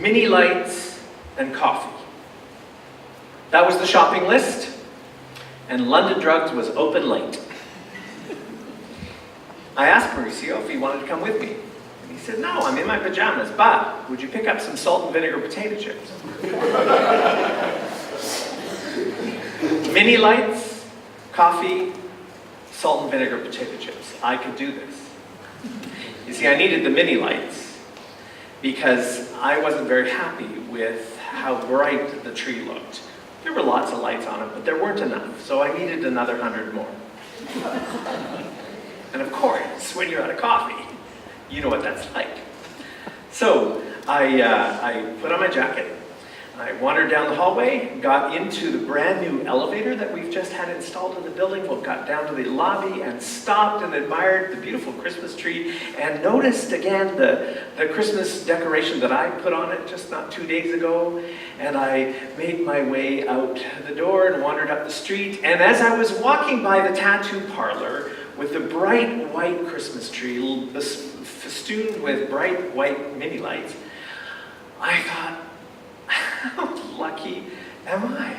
mini lights, and coffee. That was the shopping list, and London Drugs was open late. I asked Mauricio if he wanted to come with me. And he said, no, I'm in my pajamas, but would you pick up some salt and vinegar potato chips? Mini lights, coffee, salt and vinegar potato chips. I could do this. You see, I needed the mini lights because I wasn't very happy with how bright the tree looked. There were lots of lights on it, but there weren't enough, so I needed another 100 more. And of course, when you're out of coffee, you know what that's like. So I put on my jacket, I wandered down the hallway, got into the brand new elevator that we've just had installed in the building, got down to the lobby and stopped and admired the beautiful Christmas tree and noticed again the Christmas decoration that I put on it just not 2 days ago. And I made my way out the door and wandered up the street. And as I was walking by the tattoo parlor with the bright white Christmas tree festooned with bright white mini lights, I thought, how lucky am I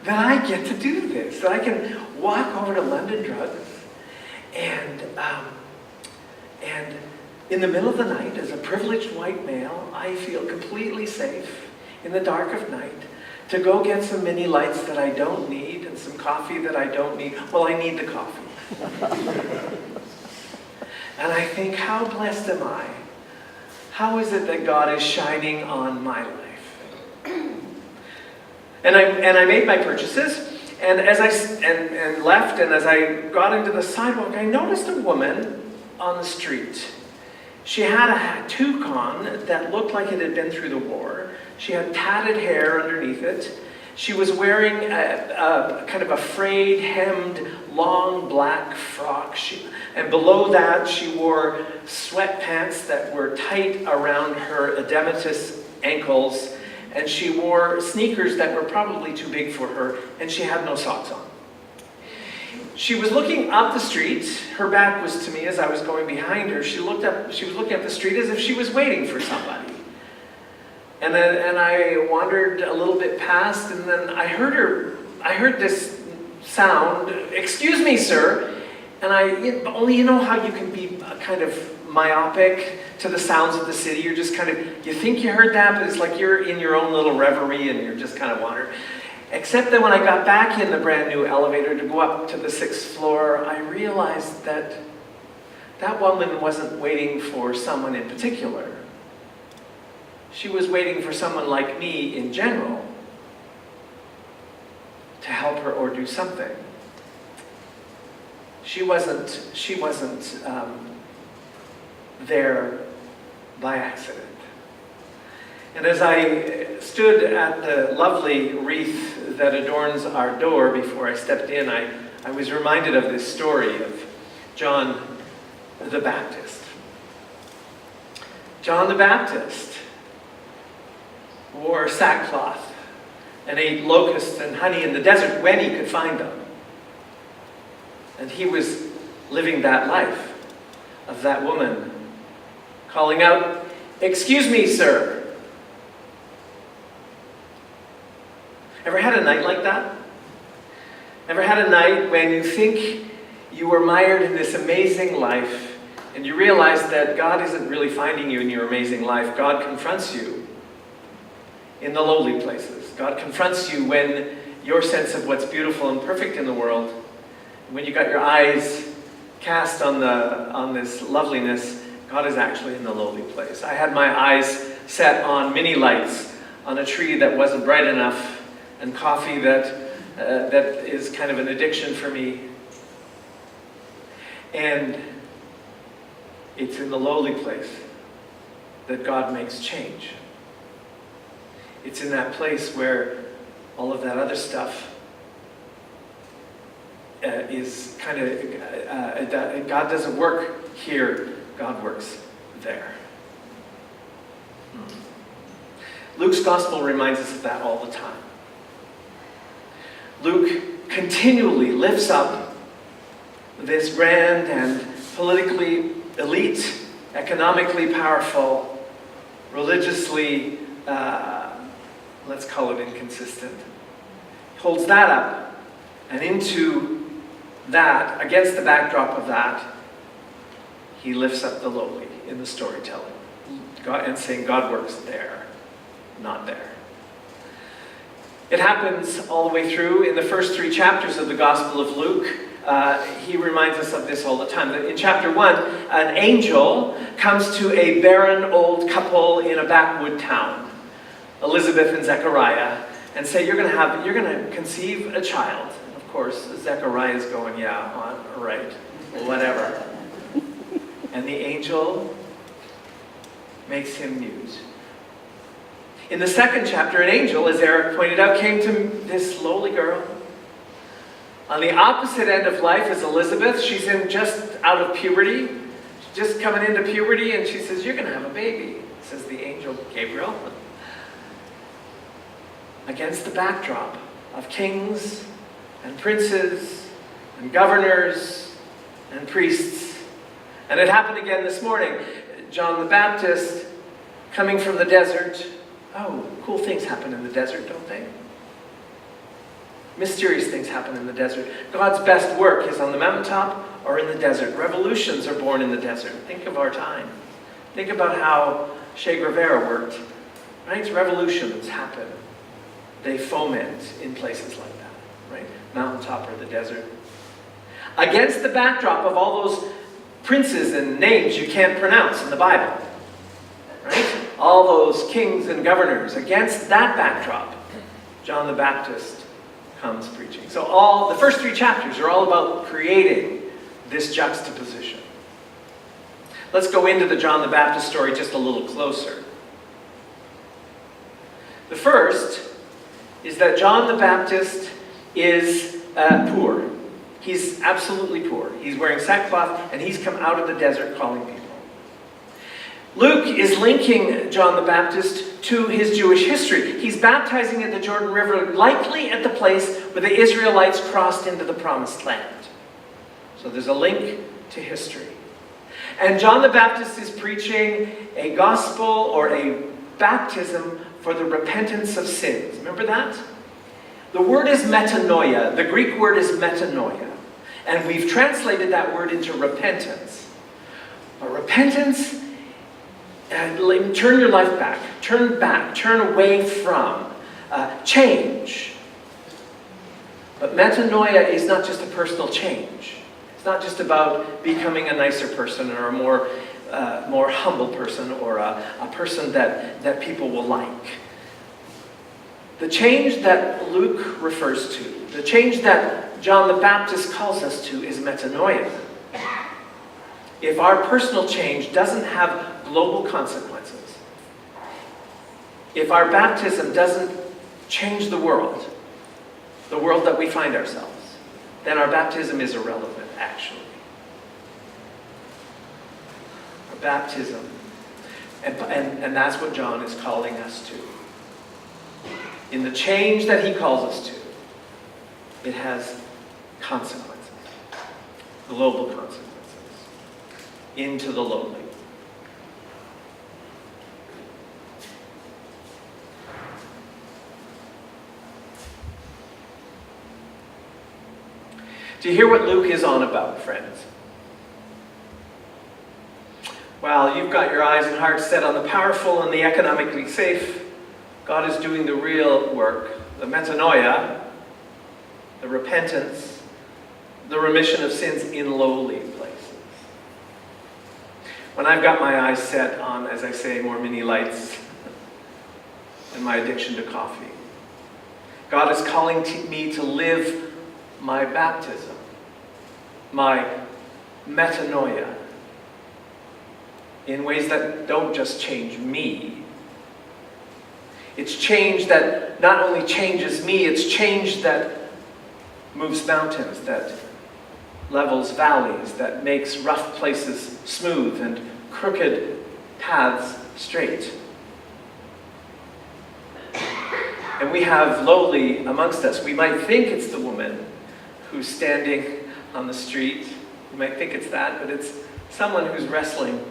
that I get to do this, that I can walk over to London Drugs and in the middle of the night, as a privileged white male, I feel completely safe in the dark of night to go get some mini lights that I don't need and some coffee that I don't need. Well, I need the coffee. And I think, how blessed am I? How is it that God is shining on my life? And I made my purchases, and as I left, and as I got into the sidewalk, I noticed a woman on the street. She had a toucan that looked like it had been through the war. She had tatted hair underneath it. She was wearing a kind of a frayed, hemmed, long black frock. And below that, she wore sweatpants that were tight around her edematous ankles. And she wore sneakers that were probably too big for her, and she had no socks on. She was looking up the street. Her back was to me as I was going behind her. She was looking up the street as if she was waiting for somebody. And I wandered a little bit past, and then I heard this sound, "Excuse me, sir." And only you know how you can be kind of myopic to the sounds of the city. You're just kind of, you think you heard that, but it's like you're in your own little reverie and you're just kind of wandering. Except that when I got back in the brand new elevator to go up to the 6th floor, I realized that that woman wasn't waiting for someone in particular. She was waiting for someone like me in general to help her or do something. She wasn't there by accident. And as I stood at the lovely wreath that adorns our door before I stepped in, I was reminded of this story of John the Baptist. John the Baptist wore sackcloth and ate locusts and honey in the desert when he could find them. And he was living that life of that woman, calling out, "Excuse me, sir." Ever had a night like that? Ever had a night when you think you were mired in this amazing life and you realize that God isn't really finding you in your amazing life? God confronts you in the lowly places. God confronts you when your sense of what's beautiful and perfect in the world, when you got your eyes cast on this loveliness, God is actually in the lowly place. I had my eyes set on mini lights, on a tree that wasn't bright enough, and coffee that is kind of an addiction for me. And it's in the lowly place that God makes change. It's in that place where all of that other stuff is kind of, God doesn't work here, God works there. Luke's gospel reminds us of that all the time. Luke continually lifts up this grand and politically elite, economically powerful religiously, let's call it inconsistent. He holds that up, and into that, against the backdrop of that, he lifts up the lowly in the storytelling. And saying God works there, not there. It happens all the way through in the first 3 chapters of the Gospel of Luke. He reminds us of this all the time. In chapter 1, an angel comes to a barren old couple in a backwood town, Elizabeth and Zechariah, and say, you're going to conceive a child. And of course, Zechariah is going, yeah, all right, whatever. And the angel makes him mute. In the second chapter, an angel, as Eric pointed out, came to this lowly girl. On the opposite end of life is Elizabeth. She's just out of puberty. She's just coming into puberty, and she says, you're going to have a baby, says the angel Gabriel. Against the backdrop of kings and princes and governors and priests. And it happened again this morning. John the Baptist coming from the desert. Oh, cool things happen in the desert, don't they? Mysterious things happen in the desert. God's best work is on the mountaintop or in the desert. Revolutions are born in the desert. Think of our time. Think about how Che Guevara worked. Right? Revolutions happen. They foment in places like that. Right? Mountaintop or the desert. Against the backdrop of all those princes and names you can't pronounce in the Bible. Right? All those kings and governors. Against that backdrop, John the Baptist comes preaching. So the first 3 chapters are all about creating this juxtaposition. Let's go into the John the Baptist story just a little closer. The first is that John the Baptist is poor. He's absolutely poor. He's wearing sackcloth, and he's come out of the desert calling people. Luke is linking John the Baptist to his Jewish history. He's baptizing at the Jordan River, likely at the place where the Israelites crossed into the Promised Land. So there's a link to history. And John the Baptist is preaching a gospel or a baptism for the repentance of sins. Remember that? The word is metanoia. The Greek word is metanoia. And we've translated that word into repentance. But repentance, turn your life back, turn away from, change. But metanoia is not just a personal change. It's not just about becoming a nicer person or a more humble person or a person that people will like. The change that Luke refers to, the change that John the Baptist calls us to, is metanoia. If our personal change doesn't have global consequences, if our baptism doesn't change the world that we find ourselves, then our baptism is irrelevant, actually. Our baptism, and that's what John is calling us to. In the change that he calls us to, it has consequences, global consequences, into the lowly. Do you hear what Luke is on about, friends? Well, you've got your eyes and hearts set on the powerful and the economically safe. God is doing the real work, the metanoia, the repentance, the remission of sins in lowly places. When I've got my eyes set on, as I say, more mini lights and my addiction to coffee, God is calling me to live my baptism, my metanoia, in ways that don't just change me. It's change that not only changes me, it's change that moves mountains, that levels valleys, that makes rough places smooth and crooked paths straight. And we have lowly amongst us. We might think it's the woman who's standing on the street. We might think it's that, but it's someone who's wrestling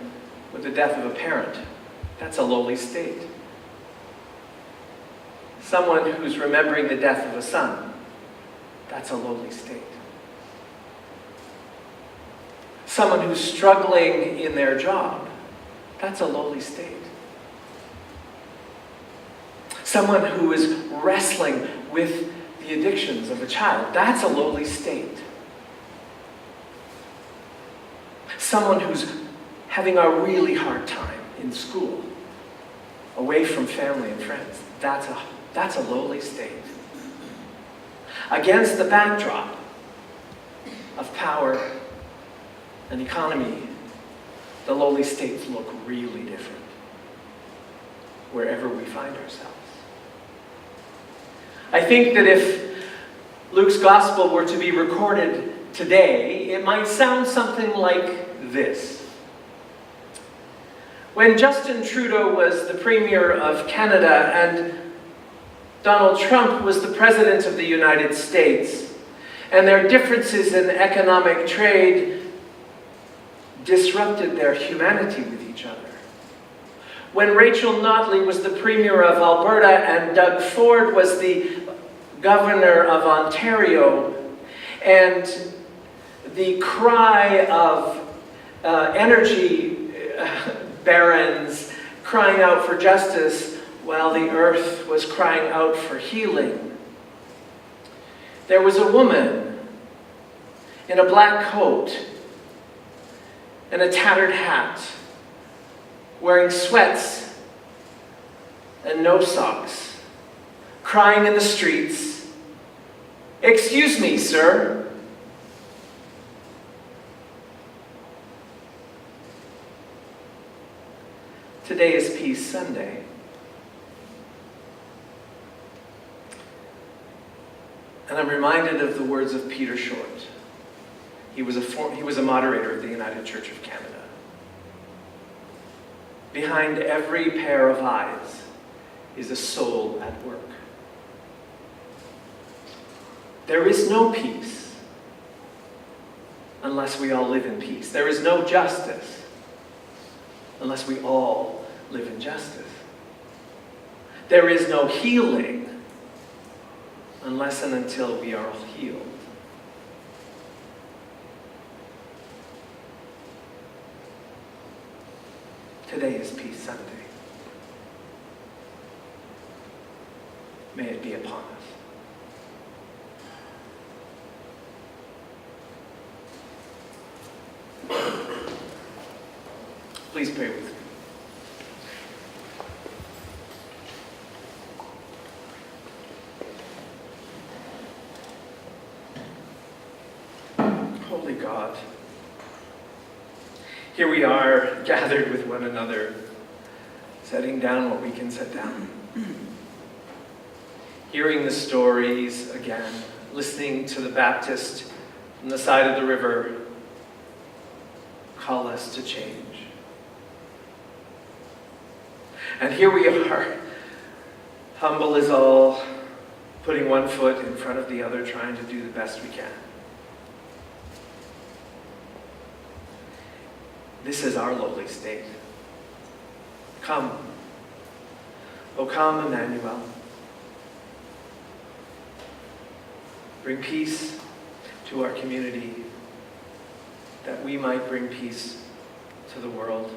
with the death of a parent, That's a lowly state. Someone who's remembering the death of a son, that's a lowly state. Someone who's struggling in their job, that's a lowly state. Someone who is wrestling with the addictions of a child, that's a lowly state. Someone who's having a really hard time in school, away from family and friends, that's a lowly state. Against the backdrop of power and economy, the lowly states look really different wherever we find ourselves. I think that if Luke's gospel were to be recorded today, it might sound something like this. When Justin Trudeau was the Premier of Canada and Donald Trump was the President of the United States, and their differences in economic trade disrupted their humanity with each other. When Rachel Notley was the Premier of Alberta and Doug Ford was the Governor of Ontario, and the cry of energy barons crying out for justice while the earth was crying out for healing. There was a woman in a black coat and a tattered hat, wearing sweats and no socks, crying in the streets, "Excuse me, sir." Today is Peace Sunday. And I'm reminded of the words of Peter Short. He was a moderator of the United Church of Canada. Behind every pair of eyes is a soul at work. There is no peace unless we all live in peace. There is no justice unless we all live in justice. There is no healing unless and until we are all healed. Today is Peace Sunday. May it be upon us. Please pray with me. Holy God, here we are gathered with one another, setting down what we can set down. Hearing the stories again, listening to the Baptist on the side of the river call us to change. And here we are, humble as all, putting one foot in front of the other, trying to do the best we can. This is our lowly state. Come, O come, Emmanuel. Bring peace to our community, that we might bring peace to the world.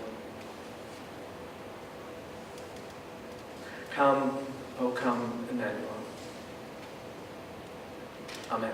Come, O come, Emmanuel. Amen.